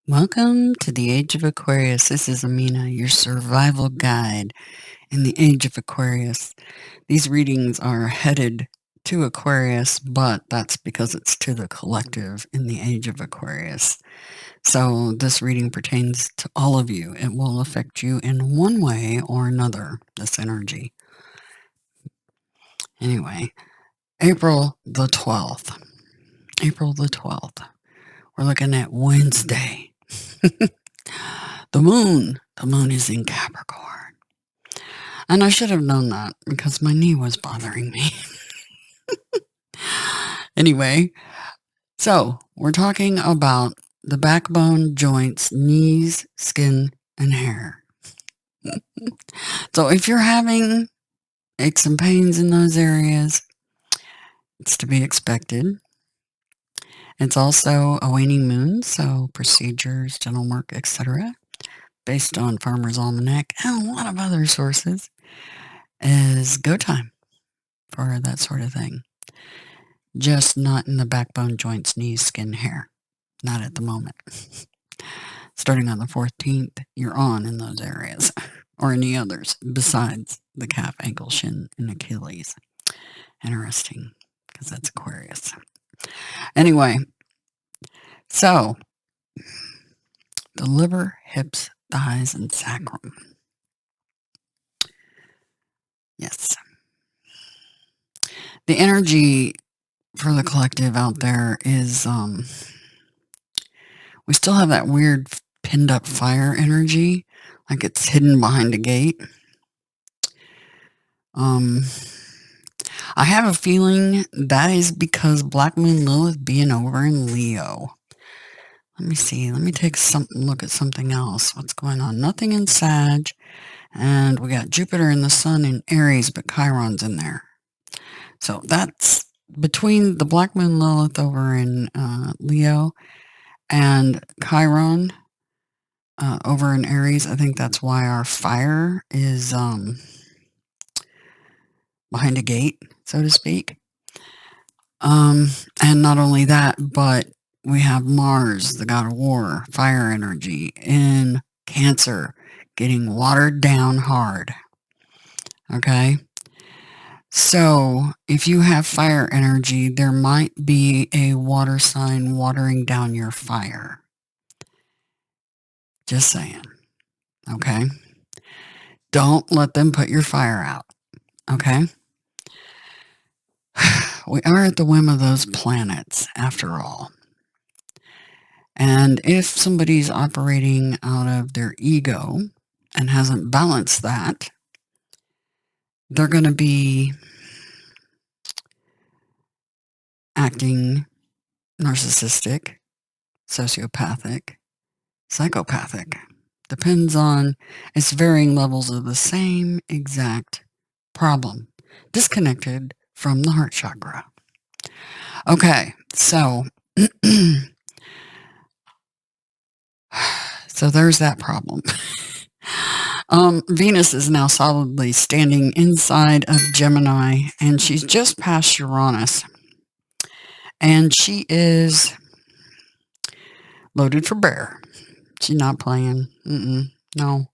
Welcome to the Age of Aquarius. This is Amina, your survival guide in the Age of Aquarius. These readings are headed to Aquarius, but that's because it's to the collective in the Age of Aquarius. So this reading pertains to all of you. It will affect you in one way or another, this energy. Anyway, April the 12th. April the 12th. We're looking at Wednesday. The moon is in Capricorn. And I should have known that because my knee was bothering me. Anyway, so we're talking about the backbone, joints, knees, skin, and hair. So if you're having aches and pains in those areas, it's to be expected. It's also a waning moon, so procedures, dental work, etc., based on Farmer's Almanac and a lot of other sources, is go time for that sort of thing. Just not in the backbone, joints, knees, skin, hair. Not at the moment. Starting on the 14th, you're on in those areas, or any others besides the calf, ankle, shin, and Achilles. Interesting, because that's Aquarius. Anyway, so the liver, hips, thighs, and sacrum. Yes. The energy for the collective out there is, we still have that weird pinned up fire energy, like it's hidden behind a gate. I have a feeling that is because Black Moon Lilith being over in Leo. Let me see. Let me take look at something else. What's going on? Nothing in Sag. And we got Jupiter and the Sun in Aries, but Chiron's in there. So that's between the Black Moon Lilith over in Leo and Chiron over in Aries. I think that's why our fire is behind a gate, so to speak. And not only that, but we have Mars, the god of war, fire energy, in Cancer, getting watered down hard. Okay? So, if you have fire energy, there might be a water sign watering down your fire. Just saying. Okay? Don't let them put your fire out. Okay? We are at the whim of those planets, after all. And if somebody's operating out of their ego and hasn't balanced that, they're going to be acting narcissistic, sociopathic, psychopathic. Depends on its varying levels of the same exact problem, disconnected from the heart chakra. Okay, so so there's that problem. Venus is now solidly standing inside of Gemini, and she's just past Uranus. And she is loaded for bear. She's not playing. No.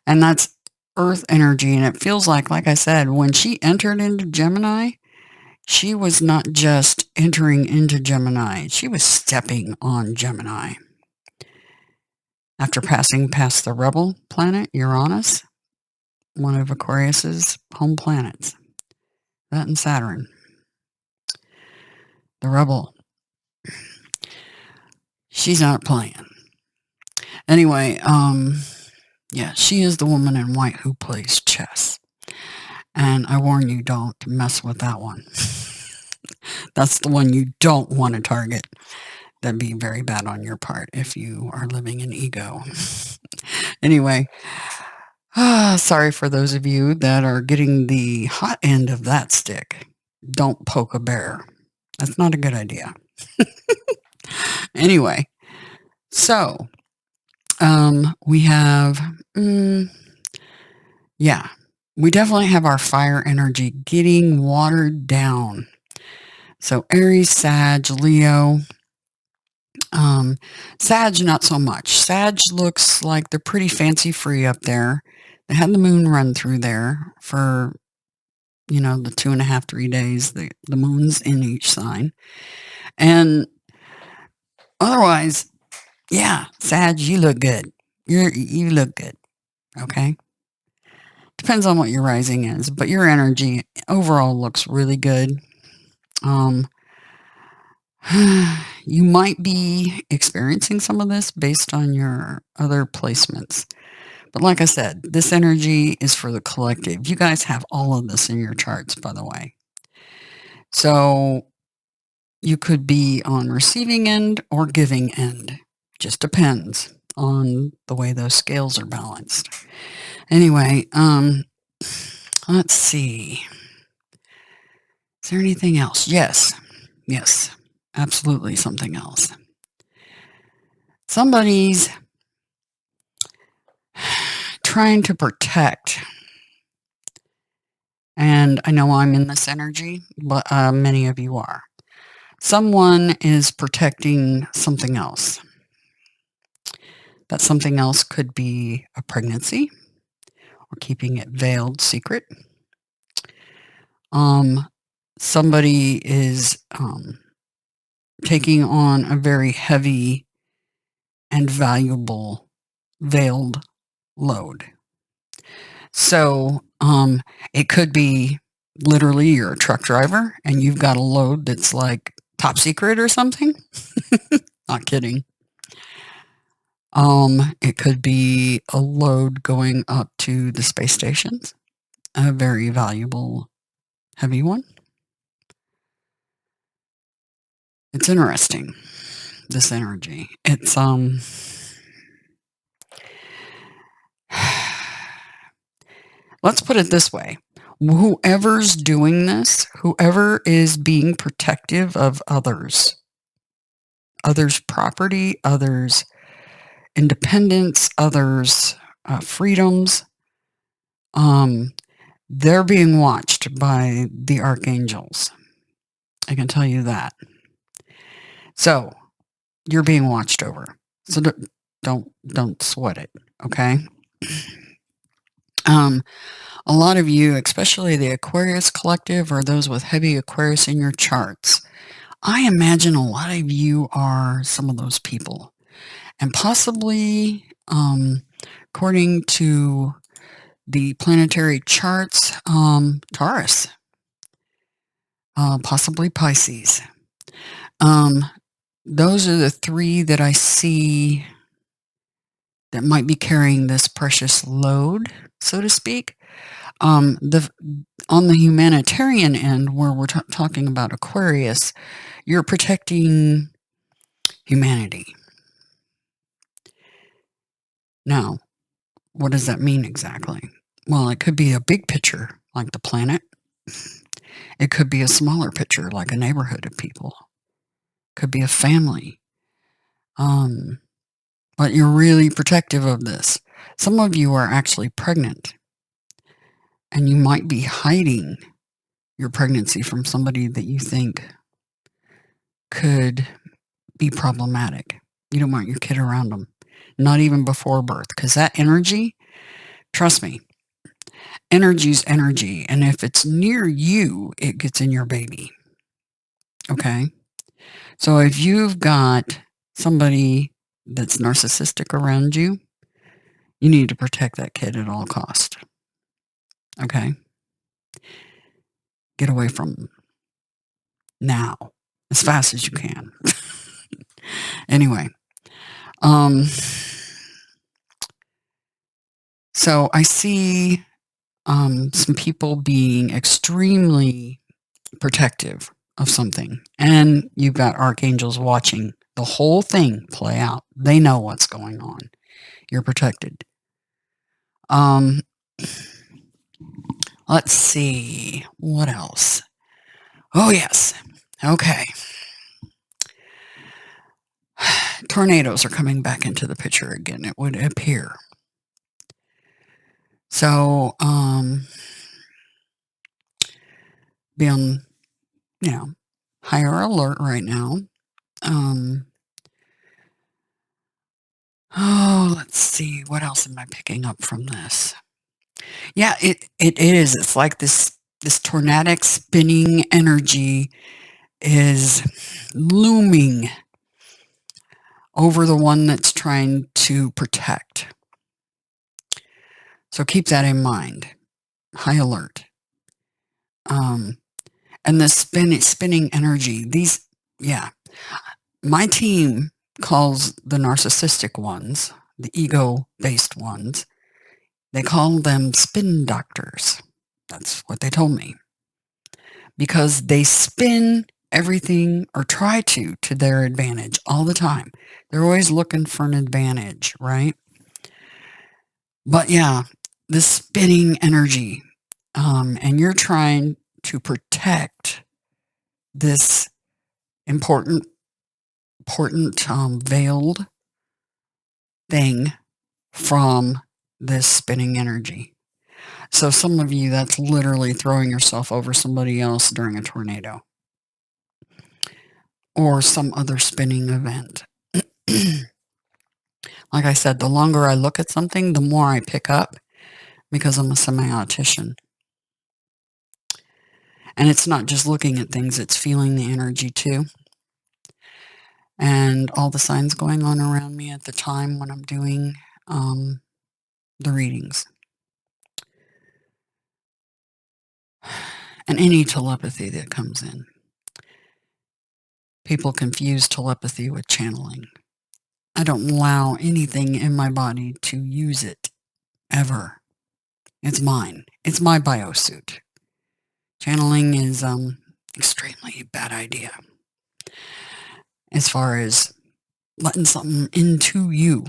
And that's Earth energy, and it feels like I said, when she entered into Gemini, she was not just entering into Gemini. She was stepping on Gemini. After passing past the rebel planet, Uranus, one of Aquarius's home planets. That and Saturn. The rebel. She's not playing. Anyway, yeah, she is the woman in white who plays chess. And I warn you, don't mess with that one. That's the one you don't want to target. That'd be very bad on your part if you are living in ego. Anyway, sorry for those of you that are getting the hot end of that stick. Don't poke a bear. That's not a good idea. Anyway, so we have, yeah, we definitely have our fire energy getting watered down. So Aries, Sag, Leo, Um, Sag, not so much. Sag looks like they're pretty fancy free up there. They had the moon run through there for, the 2.5, 3 days. The moon's in each sign. And otherwise, yeah, Sag, you look good. You look good. Okay. Depends on what your rising is, but your energy overall looks really good. Um, you might be experiencing some of this based on your other placements. But like I said, this energy is for the collective. You guys have all of this in your charts, by the way. So you could be on receiving end or giving end. Just depends on the way those scales are balanced. Anyway, let's see. Is there anything else? Yes, absolutely something else. Somebody's trying to protect. And I know I'm in this energy, but many of you are. Someone is protecting something else. That something else could be a pregnancy or keeping it veiled secret. Somebody is taking on a very heavy and valuable veiled load. So it could be literally you're a truck driver and you've got a load that's like top secret or something. Not kidding. It could be a load going up to the space stations, a very valuable, heavy one. It's interesting, this energy. It's, let's put it this way. Whoever's doing this, whoever is being protective of others' property, others' independence, others' freedoms, they're being watched by the archangels. I can tell you that. So you're being watched over. So don't sweat it. Okay. A lot of you, especially the Aquarius collective or those with heavy Aquarius in your charts, I imagine a lot of you are some of those people. And possibly, according to the planetary charts, Taurus, possibly Pisces. Those are the three that I see that might be carrying this precious load, so to speak. On the humanitarian end, where we're talking about Aquarius, you're protecting humanity. Now, what does that mean exactly? Well, it could be a big picture, like the planet. It could be a smaller picture, like a neighborhood of people. It could be a family. But you're really protective of this. Some of you are actually pregnant, and you might be hiding your pregnancy from somebody that you think could be problematic. You don't want your kid around them, not even before birth, because that energy, trust me, energy's energy. And if it's near you, it gets in your baby. Okay? So if you've got somebody that's narcissistic around you, you need to protect that kid at all cost. Okay? Get away from them now, as fast as you can. Anyway, so I see some people being extremely protective of something, and you've got archangels watching the whole thing play out. They know what's going on. You're protected. Let's see. What else? Oh, yes. Okay. Tornadoes are coming back into the picture again, it would appear. So, be on, higher alert right now. Oh, let's see. What else am I picking up from this? Yeah, it is. It's like this tornadic spinning energy is looming over the one that's trying to protect. So keep that in mind. High alert. And the spinning energy, yeah. My team calls the narcissistic ones, the ego-based ones, they call them spin doctors. That's what they told me. Because they spin everything, or try to their advantage all the time. They're always looking for an advantage, right? But yeah, this spinning energy, and you're trying to protect this important veiled thing from this spinning energy. So some of you, that's literally throwing yourself over somebody else during a tornado or some other spinning event. Like I said, the longer I look at something, the more I pick up, because I'm a semi-autician. And it's not just looking at things, it's feeling the energy too. And all the signs going on around me at the time when I'm doing the readings. And any telepathy that comes in. People confuse telepathy with channeling. I don't allow anything in my body to use it, ever. It's mine. It's my biosuit. Channeling is extremely bad idea. As far as letting something into you.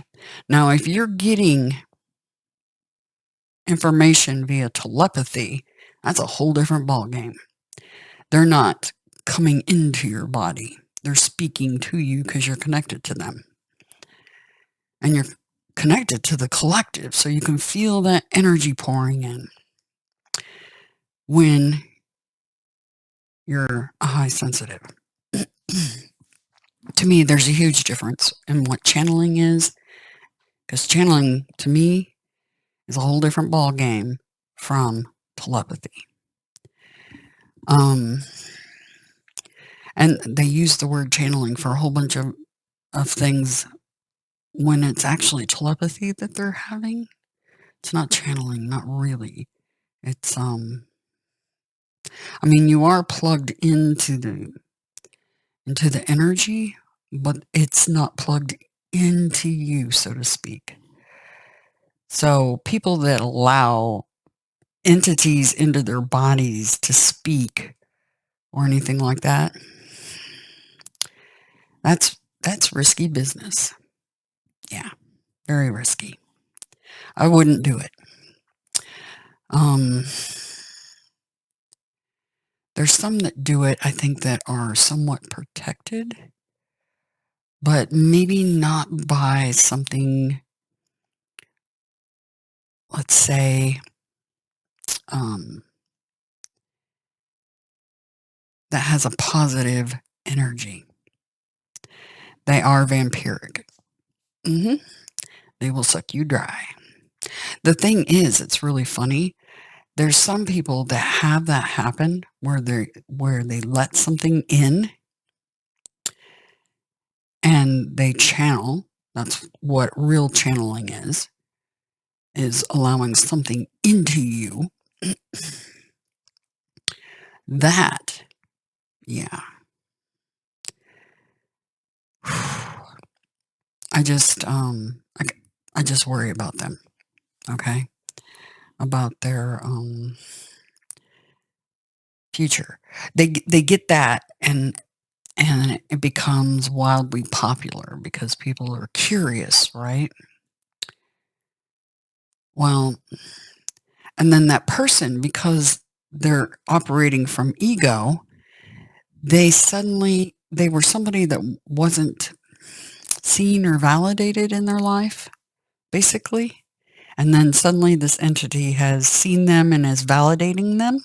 Now, if you're getting information via telepathy, that's a whole different ballgame. They're not coming into your body. They're speaking to you because you're connected to them. And you're connected to the collective, so you can feel that energy pouring in when you're a high sensitive. To me, there's a huge difference in what channeling is, because channeling, to me, is a whole different ball game from telepathy. And they use the word channeling for a whole bunch of things when it's actually telepathy that they're having. It's not channeling, not really. It's, I mean, you are plugged into the energy, but it's not plugged into you, so to speak. So people that allow entities into their bodies to speak or anything like that, that's risky business. Yeah, very risky. I wouldn't do it. There's some that do it, I think, that are somewhat protected, but maybe not by something, let's say, that has a positive energy. They are vampiric. They will suck you dry. The thing is, it's really funny. There's some people that have that happen where they let something in and they channel. That's what real channeling is allowing something into you. That, yeah. I just worry about them, okay? About their future. They get that, and it becomes wildly popular because people are curious, right? Well, and then that person, because they're operating from ego, they were somebody that wasn't seen or validated in their life, basically. And then suddenly this entity has seen them and is validating them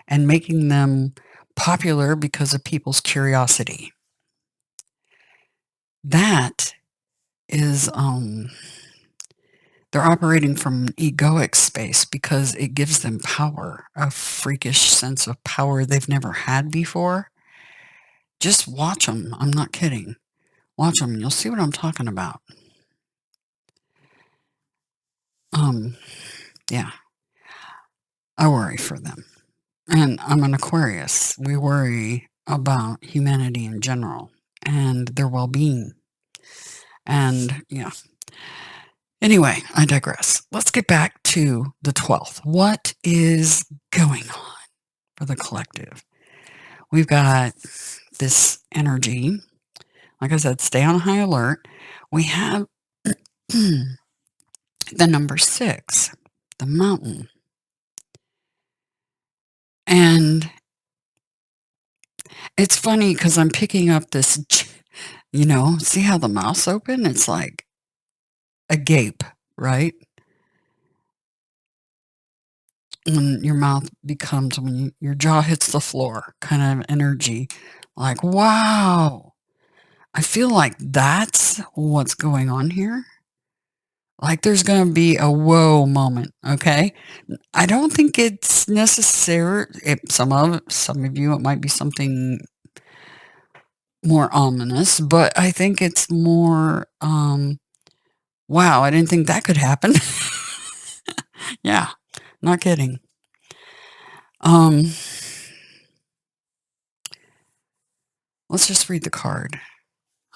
and making them popular because of people's curiosity. That is They're operating from an egoic space because it gives them power, a freakish sense of power they've never had before. Just watch them. I'm not kidding. Watch them. You'll see what I'm talking about. Yeah, I worry for them. And I'm an Aquarius. We worry about humanity in general and their well-being. And yeah. Anyway, I digress. Let's get back to the 12th. What is going on for the collective? We've got this energy. Like I said, stay on high alert. We have the number 6, the mountain. And it's funny because I'm picking up this, see how the mouth's open? It's like a gape, right? When your mouth becomes, when your jaw hits the floor, kind of energy. Like, wow. I feel like that's what's going on here. Like there's going to be a whoa moment, okay? I don't think it's necessary. Some of you, it might be something more ominous, but I think it's more, wow, I didn't think that could happen. Yeah, not kidding. Let's just read the card.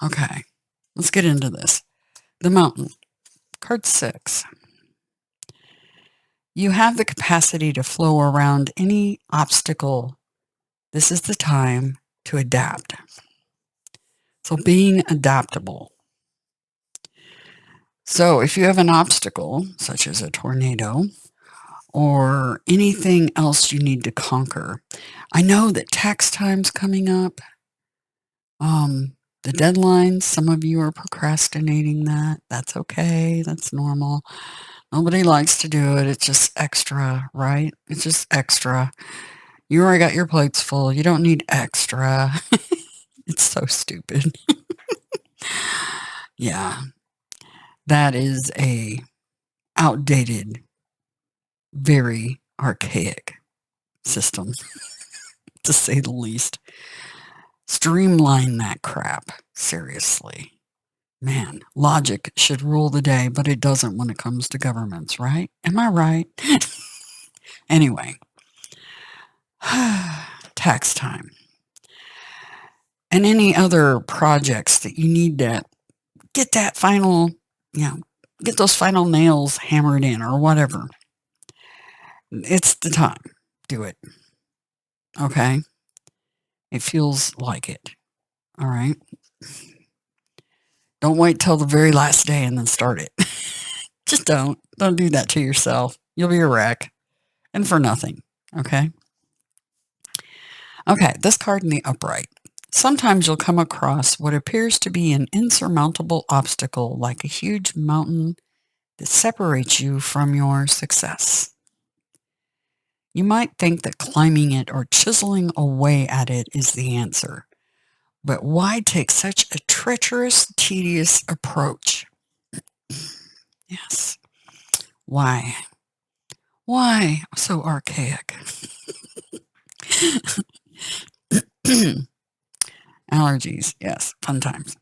Okay, let's get into this. The mountain, card 6. You have the capacity to flow around any obstacle. This is the time to adapt. So being adaptable. So if you have an obstacle, such as a tornado, or anything else you need to conquer, I know that tax time's coming up. The deadlines, some of you are procrastinating that. That's okay. That's normal. Nobody likes to do it. It's just extra, right? It's just extra. You already got your plates full. You don't need extra. It's so stupid. Yeah. That is a outdated, very archaic system, to say the least. Streamline that crap. Seriously. Man, logic should rule the day, but it doesn't when it comes to governments, right? Am I right? Anyway. Tax time. And any other projects that you need to get that final, get those final nails hammered in or whatever. It's the time. Do it. Okay? It feels like it. All right? Don't wait till the very last day and then start it. Just don't. Don't do that to yourself. You'll be a wreck. And for nothing. Okay? Okay, this card in the upright. Sometimes you'll come across what appears to be an insurmountable obstacle, like a huge mountain that separates you from your success. You might think that climbing it or chiseling away at it is the answer. But why take such a treacherous, tedious approach? Yes. Why? Why so archaic? Allergies, yes, fun times.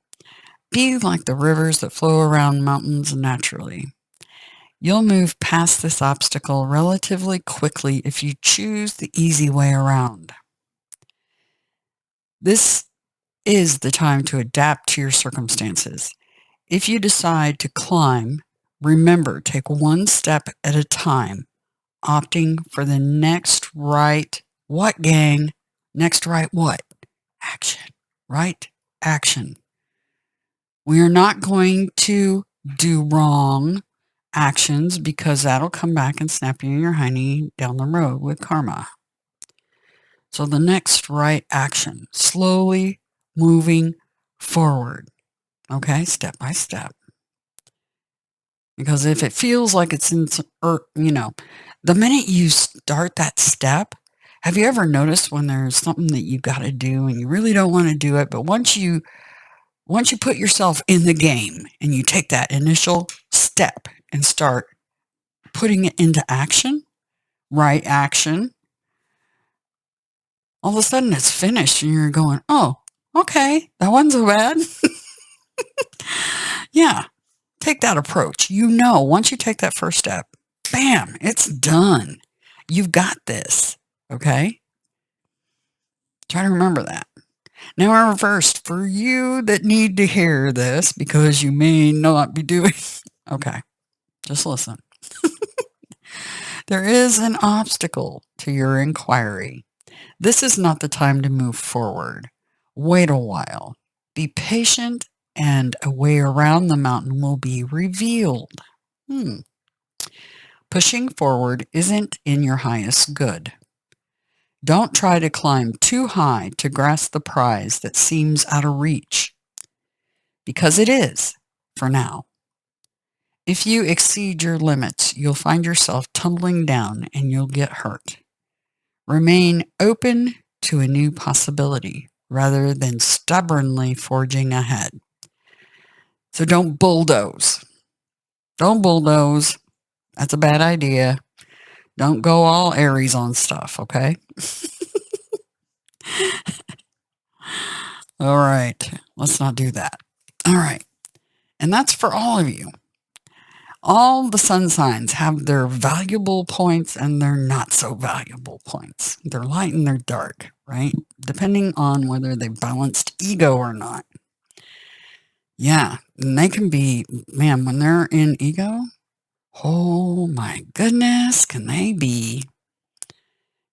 Be like the rivers that flow around mountains naturally. You'll move past this obstacle relatively quickly if you choose the easy way around. This is the time to adapt to your circumstances. If you decide to climb, remember, take one step at a time, opting for the next right what, gang? Next right what? Action. Right? Action. We are not going to do wrong actions because that'll come back and snap you in your hiney down the road with karma. So the next right action, slowly moving forward, okay, step by step. Because if it feels like it's in, the minute you start that step, have you ever noticed when there's something that you got to do and you really don't want to do it, but once you put yourself in the game and you take that initial step, and start putting it into action, right action, all of a sudden it's finished and you're going, oh, okay, that wasn't so bad. Yeah, take that approach. Once you take that first step, bam, it's done. You've got this, okay? Try to remember that. Now, in reverse, for you that need to hear this because you may not be doing, okay, just listen. There is an obstacle to your inquiry. This is not the time to move forward. Wait a while. Be patient, and a way around the mountain will be revealed. Pushing forward isn't in your highest good. Don't try to climb too high to grasp the prize that seems out of reach, because it is, for now. If you exceed your limits, you'll find yourself tumbling down and you'll get hurt. Remain open to a new possibility rather than stubbornly forging ahead. So don't bulldoze. Don't bulldoze. That's a bad idea. Don't go all Aries on stuff, okay? All right. Let's not do that. All right. And that's for all of you. All the sun signs have their valuable points and their not so valuable points. They're light and they're dark, right? Depending on whether they balanced ego or not. Yeah. And they can be, man, when they're in ego, oh my goodness, can they be?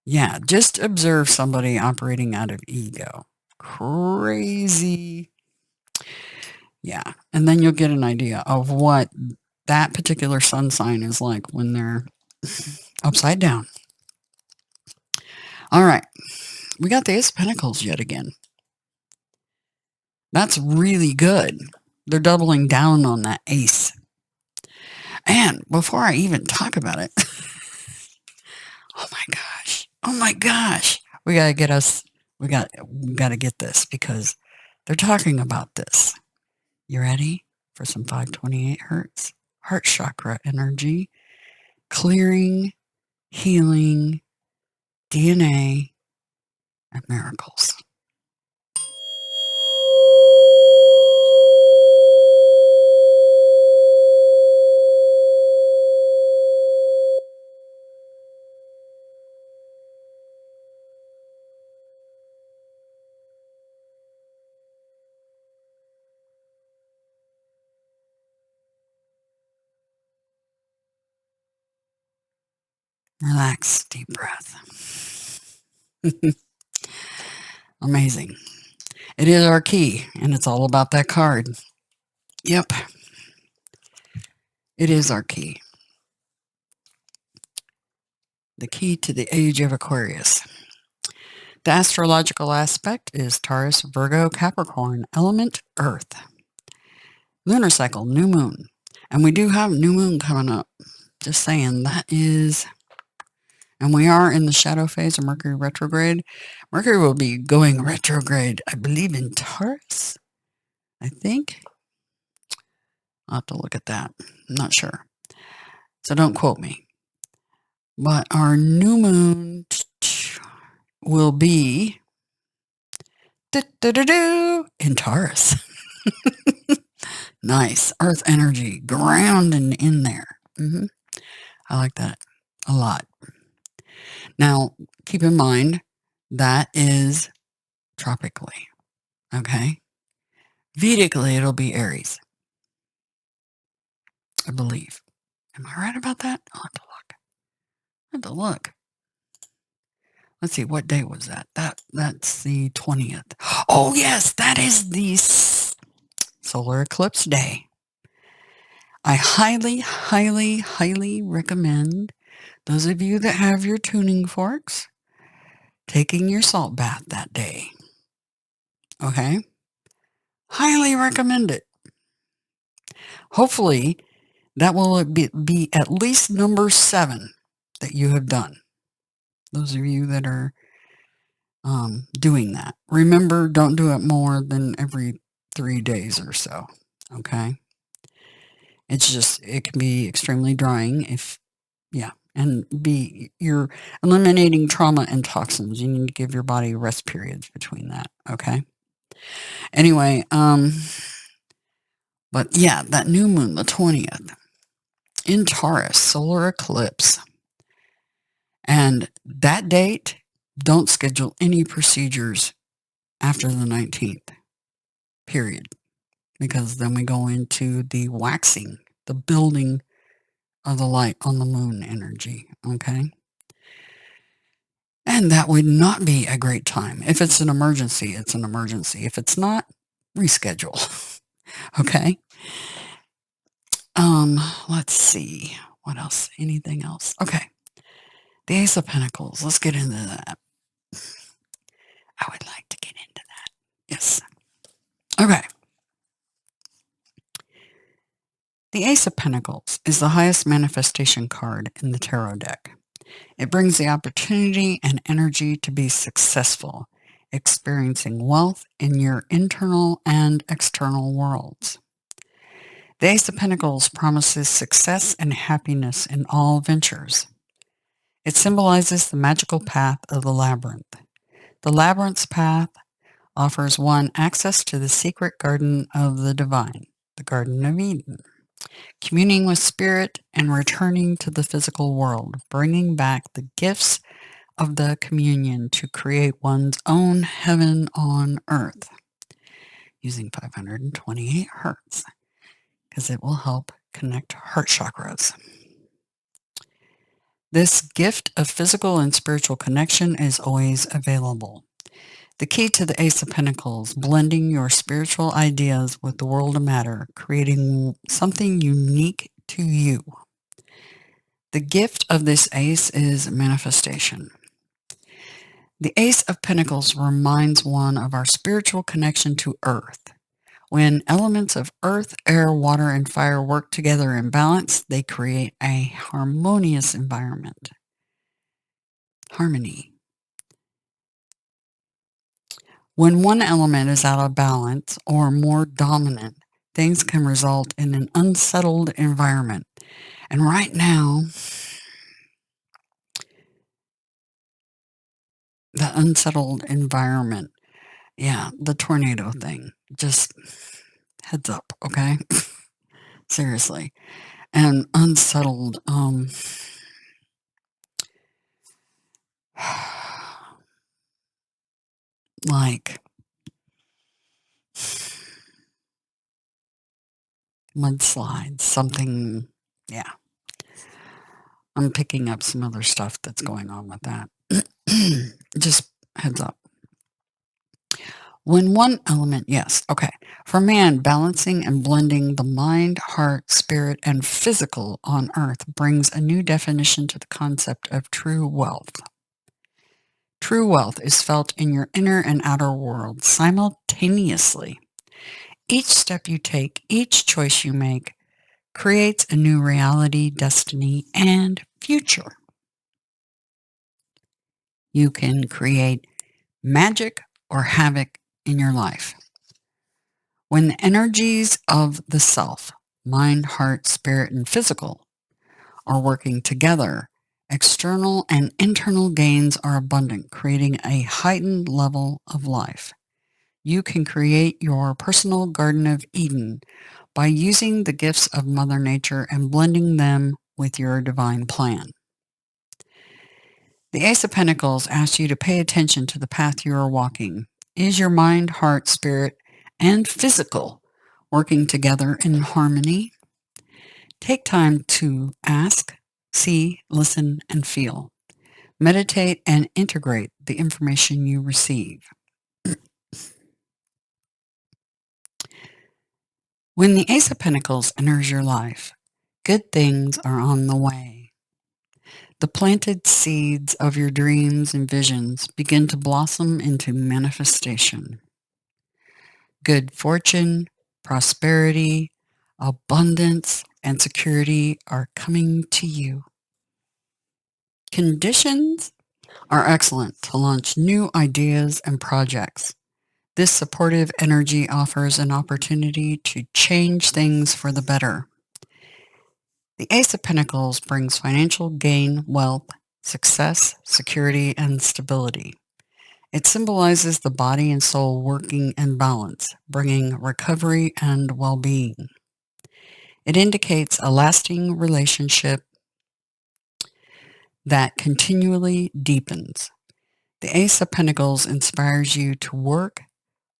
Yeah, just observe somebody operating out of ego. Crazy. Yeah, and then you'll get an idea of what that particular sun sign is like when they're upside down. All right, we got the Ace of Pentacles yet again. That's really good. They're doubling down on that ace. And before I even talk about it, oh my gosh, we got to get this because they're talking about this. You ready for some 528 hertz? Heart chakra energy, clearing, healing, DNA, and miracles. Relax, deep breath. Amazing. It is our key, and it's all about that card. Yep. It is our key. The key to the age of Aquarius. The astrological aspect is Taurus, Virgo, Capricorn, element Earth. Lunar cycle, new moon. And we do have new moon coming up. Just saying, that is... And we are in the shadow phase of Mercury retrograde. Mercury will be going retrograde, I believe, in Taurus. I think. I'll have to look at that. I'm not sure. So don't quote me. But our new moon will be in Taurus. Nice. Earth energy. Grounding in there. I like that a lot. Now, keep in mind, that is tropically. Okay? Vedically, it'll be Aries. I believe. Am I right about that? I'll have to look. I have to look. Let's see, what day was that? That's the 20th. Oh, yes, that is the solar eclipse day. I highly, highly, highly recommend those of you that have your tuning forks taking your salt bath that day. Okay? Highly recommend it. Hopefully, that will be at least number 7 that you have done. Those of you that are doing that. Remember, don't do it more than every 3 days or so. Okay? It can be extremely drying and you're eliminating trauma and toxins. You need to give your body rest periods between that, okay? Anyway, but yeah, that new moon, the 20th, in Taurus, solar eclipse. And that date, don't schedule any procedures after the 19th, period. Because then we go into the waxing, the building of the light on the moon energy, okay? And that would not be a great time. If it's an emergency, it's an emergency. If it's not, reschedule, okay? Let's see. What else? Anything else? Okay. The Ace of Pentacles. Let's get into that. I would like to get into that. Yes. Okay. The Ace of Pentacles is the highest manifestation card in the tarot deck. It brings the opportunity and energy to be successful, experiencing wealth in your internal and external worlds. The Ace of Pentacles promises success and happiness in all ventures. It symbolizes the magical path of the labyrinth. The labyrinth's path offers one access to the secret garden of the divine, the Garden of Eden, communing with spirit and returning to the physical world, bringing back the gifts of the communion to create one's own heaven on earth, using 528 hertz, because it will help connect heart chakras. This gift of physical and spiritual connection is always available. The key to the Ace of Pentacles, blending your spiritual ideas with the world of matter, creating something unique to you. The gift of this ace is manifestation. The Ace of Pentacles reminds one of our spiritual connection to Earth. When elements of earth, air, water, and fire work together in balance, they create a harmonious environment. Harmony. When one element is out of balance or more dominant, things can result in an unsettled environment. And right now, the unsettled environment, the tornado thing, just heads up, okay? Seriously. And unsettled, like mudslides, something, I'm picking up some other stuff that's going on with that. Just heads up. When one element, for man, balancing and blending the mind, heart, spirit, and physical on earth brings a new definition to the concept of true wealth. True wealth is felt in your inner and outer world simultaneously. Each step you take, each choice you make, creates a new reality, destiny, and future. You can create magic or havoc in your life. When the energies of the self, mind, heart, spirit, and physical, are working together, external and internal gains are abundant, creating a heightened level of life. You can create your personal Garden of Eden by using the gifts of Mother Nature and blending them with your divine plan. The Ace of Pentacles asks you to pay attention to the path you are walking. Is your mind, heart, spirit, and physical working together in harmony? Take time to ask, see, listen, and feel. Meditate and integrate the information you receive. When the Ace of Pentacles enters your life, good things are on the way. The planted seeds of your dreams and visions begin to blossom into manifestation. Good fortune, prosperity, abundance, and security are coming to you. Conditions are excellent to launch new ideas and projects. This supportive energy offers an opportunity to change things for the better. The Ace of Pentacles brings financial gain, wealth, success, security, and stability. It symbolizes the body and soul working in balance, bringing recovery and well-being. It indicates a lasting relationship that continually deepens. The Ace of Pentacles inspires you to work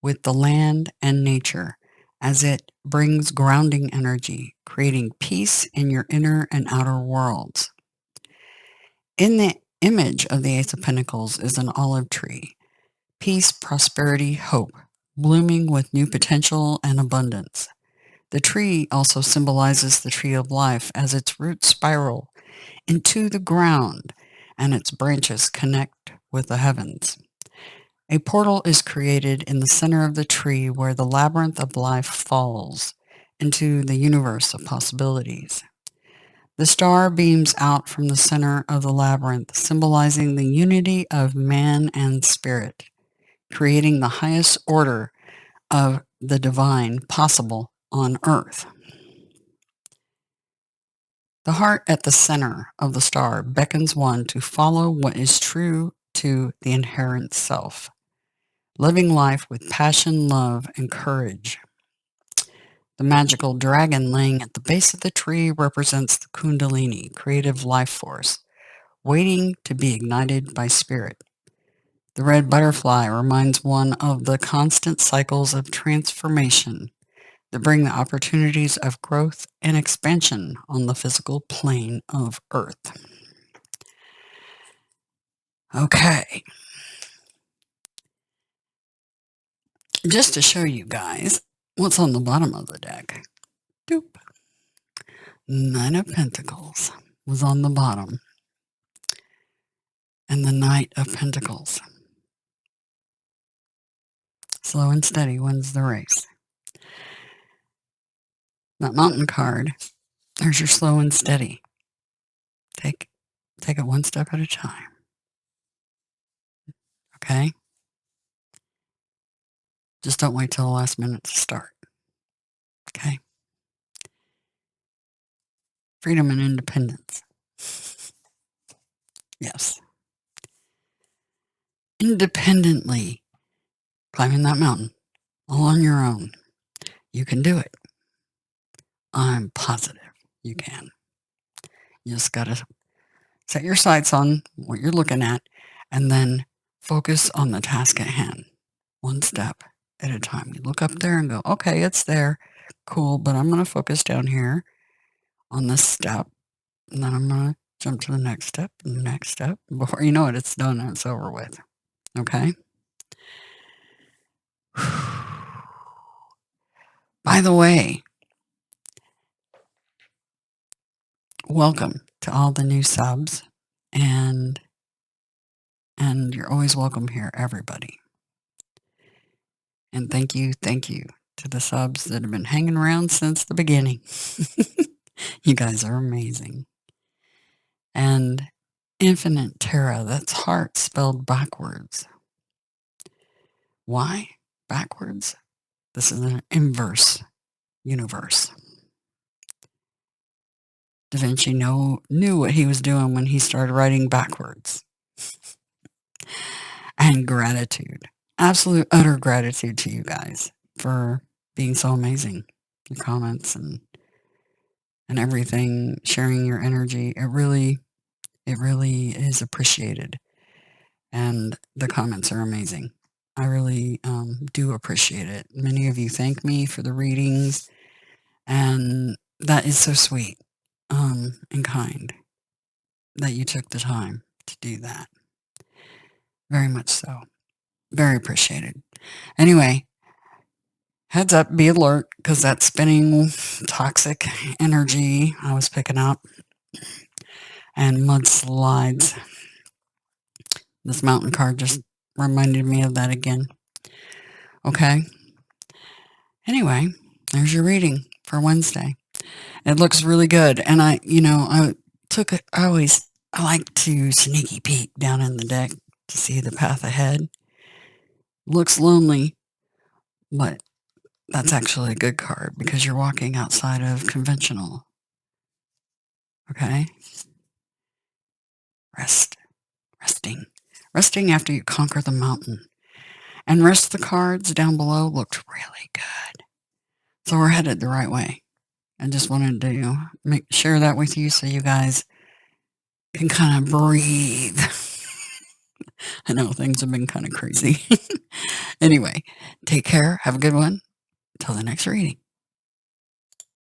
with the land and nature as it brings grounding energy, creating peace in your inner and outer worlds. In the image of the Ace of Pentacles is an olive tree, peace, prosperity, hope, blooming with new potential and abundance. The tree also symbolizes the tree of life as its roots spiral into the ground and its branches connect with the heavens. A portal is created in the center of the tree where the labyrinth of life falls into the universe of possibilities. The star beams out from the center of the labyrinth, symbolizing the unity of man and spirit, creating the highest order of the divine possible on earth. The heart at the center of the star beckons one to follow what is true to the inherent self, living life with passion, love, and courage. The magical dragon laying at the base of the tree represents the Kundalini, creative life force, waiting to be ignited by spirit. The red butterfly reminds one of the constant cycles of transformation that bring the opportunities of growth and expansion on the physical plane of Earth. Okay. Just to show you guys what's on the bottom of the deck. Doop. Nine of Pentacles was on the bottom. And the Knight of Pentacles. Slow and steady wins the race. That Mountain card, there's your slow and steady. Take it one step at a time. Okay? Just don't wait till the last minute to start. Okay? Freedom and independence. Yes. Independently climbing that mountain all on your own. You can do it. I'm positive you can. You just got to set your sights on what you're looking at and then focus on the task at hand. One step at a time. You look up there and go, okay, it's there. Cool, but I'm going to focus down here on this step. And then I'm going to jump to the next step and the next step. Before you know it, it's done and it's over with. Okay? By the way, welcome to all the new subs. And you're always welcome here, everybody. And thank you to the subs that have been hanging around since the beginning. You guys are amazing. And Infinite Terra, that's heart spelled backwards. Why backwards? This is an inverse universe. Da Vinci knew what he was doing when he started writing backwards. And gratitude. Absolute, utter gratitude to you guys for being so amazing. Your comments and everything, sharing your energy. It really is appreciated. And the comments are amazing. I really do appreciate it. Many of you thank me for the readings, and that is so sweet and kind that you took the time to do that. Very much so. Very appreciated. Anyway, heads up, be alert, because that spinning toxic energy I was picking up and mudslides. This mountain card just reminded me of that again. Okay. Anyway, there's your reading for Wednesday. It looks really good. And I like to sneaky peek down in the deck to see the path ahead. Looks lonely, but that's actually a good card because you're walking outside of conventional Okay? Rest. Resting. Resting after you conquer the mountain. And rest of the cards down below looked really good. So we're headed the right way. I just wanted to share that with you so you guys can kind of breathe. I know things have been kind of crazy. Anyway, take care. Have a good one. Till the next reading.